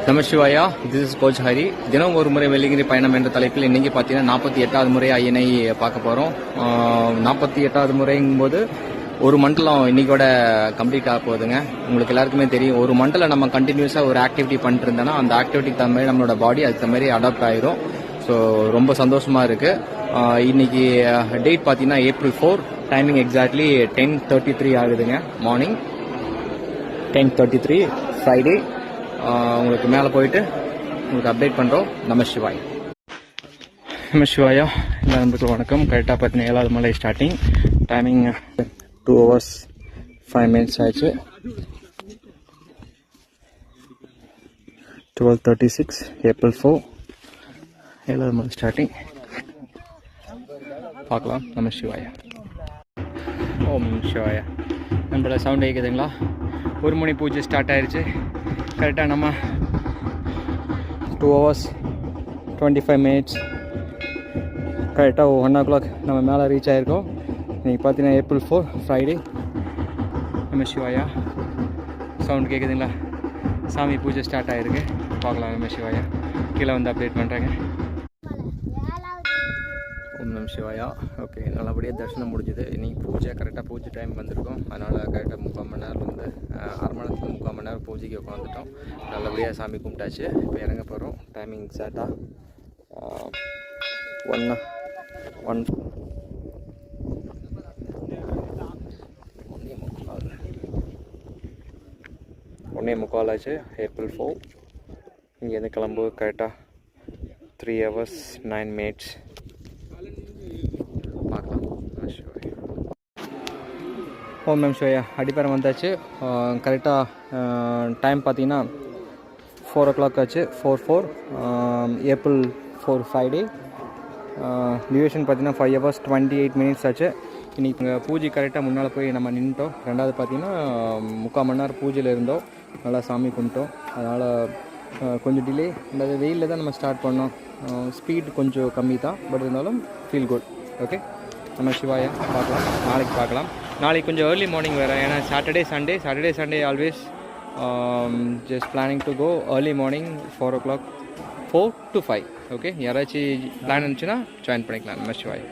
Namashivaya, this is coach Hari. தினம் ஒரு முறை வெள்ளிங்கிரி பயணம் என்ற தலைப்பில் இன்னைக்கு பார்த்தீங்கன்னா 48வது முறை ஐயனை பார்க்க போகிறோம். 48வது முறைங்கும் போது ஒரு மண்டலம் இன்னைக்கோட கம்ப்ளீட் ஆக போகுதுங்க. உங்களுக்கு எல்லாருக்குமே தெரியும், ஒரு மண்டலம் நம்ம கண்டினியூஸாக ஒரு ஆக்டிவிட்டி பண்ணிட்டு இருந்தோம்னா அந்த ஆக்டிவிட்டிக்கு தகுந்த மாதிரி நம்மளோட பாடி அதுக்கு மாதிரி அடாப்ட் ஆயிரும். ஸோ ரொம்ப சந்தோஷமா இருக்கு. இன்னைக்கு டேட் பார்த்தீங்கன்னா April 4, டைமிங் எக்ஸாக்ட்லி 10:33 ஆகுதுங்க. Morning 10:33 Friday. உங்களுக்கு மேலே போயிட்டு உங்களுக்கு அப்டேட் பண்ணுறோம். நமசிவாய். நமசிவாயா, எல்லா நண்பர்களுக்கும் வணக்கம். கரெக்டாக பார்த்தீங்கன்னா 7வது மலை ஸ்டார்டிங். டைமிங் 2 hours 5 minutes ஆயிடுச்சு. 12:36 April 4, 7வது மலை ஸ்டார்டிங். பார்க்கலாம். நமசிவாயா. ஓம் சிவாயா. நம்மளோட சவுண்ட் கேட்குதுங்களா? 1 மணி பூஜை ஸ்டார்ட் ஆயிடுச்சு. கரெக்டாக நம்ம 2 hours 25 minutes கரெக்டாக 1 o'clock நம்ம மேலே ரீச் ஆகிருக்கோம். இன்றைக்கி பார்த்தீங்கன்னா April 4 ஃப்ரைடே. நமசிவாயா. சவுண்ட் கேட்குதுங்களா? சாமி பூஜை ஸ்டார்ட் ஆகிருக்கு. பார்க்கலாம். நமசிவாயா. கீழே வந்து அப்டேட் பண்ணுறேங்க. ஓம் நமசிவாயா. ஓகே, நல்லபடியாக தரிசனம் முடிஞ்சுது. இன்றைக்கி பூஜை கரெக்டாக பூஜை டைம் வந்திருக்கோம். அதனால் கரெக்டாக 3/4 மணி நேரத்துலேருந்து 1/2 மணி நேரத்துக்கு 3/4 மணி நேரம் பூஜைக்கு உட்காந்துட்டோம். நல்லபடியாக சாமி கும்பிட்டாச்சு. இப்போ இறங்க போகிறோம். டைமிங் எக்ஸாக்டாக 1:45 ஆச்சு. April 4. இங்கேருந்து கிளம்பு கரெக்டாக 3 hours 9 minutes. பார்க்கலாம். ஓம் நமசிவாயா. அடிப்பரம் வந்தாச்சு. கரெக்டாக டைம் பார்த்தீங்கன்னா 4 o'clock ஆச்சு. 4/4 April 4 ஃப்ரைடே. டியூரேஷன் பார்த்தீங்கன்னா 5 hours 28 minutes ஆச்சு. இன்றைக்கி பூஜை கரெக்டாக முன்னால் போய் நம்ம நின்றுட்டோம். ரெண்டாவது பார்த்தீங்கன்னா 3/4 மணி நேரம் பூஜையில் இருந்தோம். நல்லா சாமி கும்பிட்டோம். அதனால் கொஞ்சம் டிலே. இந்த வெயிலில் தான் நம்ம ஸ்டார்ட் பண்ணோம். ஸ்பீட் கொஞ்சம் கம்மி தான், பட் இருந்தாலும் ஃபீல் குட். ஓகே, நம்ம சிவாயா. பார்க்கலாம். நாளைக்கு பார்க்கலாம். நாளைக்கு கொஞ்சம் ஏர்லி மார்னிங் வேறு. ஏன்னா Saturday Sunday always just planning to go early morning 4 o'clock 4 to 5. Okay, யாராச்சும் பிளான் இருந்துச்சுன்னா ஜாயின் பண்ணிக்கலாம். நம்ம சிவாயா.